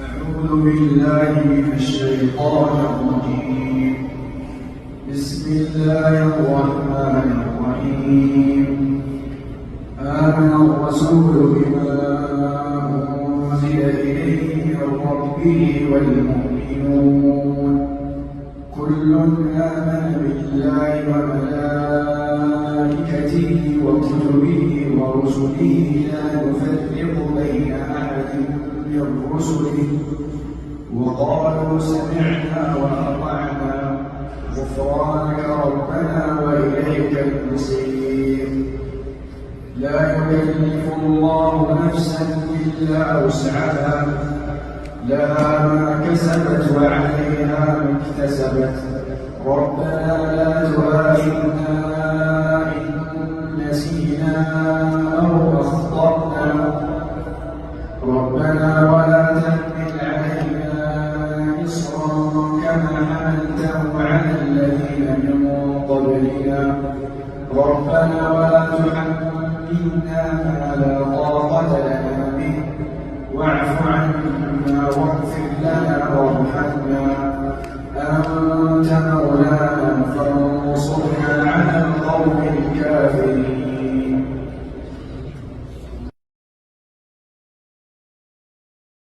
أعوذ بالله من الشيطان الرجيم. بسم الله الرحمن الرحيم. آمن الرسول بما أنزل إليه من ربه والمؤمنون كل آمن بالله وملائكته وكتبه ورسله لا نفرق بين أحد من رسله وقالوا سمعنا وأطعنا غفرانك ربنا وإليك المصير. لا يكلف الله نفسا إلا وسعها لها ما كسبت وعليها ما اكتسبت ربنا لا تؤاخذنا إن نسينا أو أخطأنا ربنا ولا تحمل علينا إصرا كما حملته على الذين من قبلنا ربنا ولا تحملنا ما لا طاقة لنا به واعف عنا واغفر لنا وارحمنا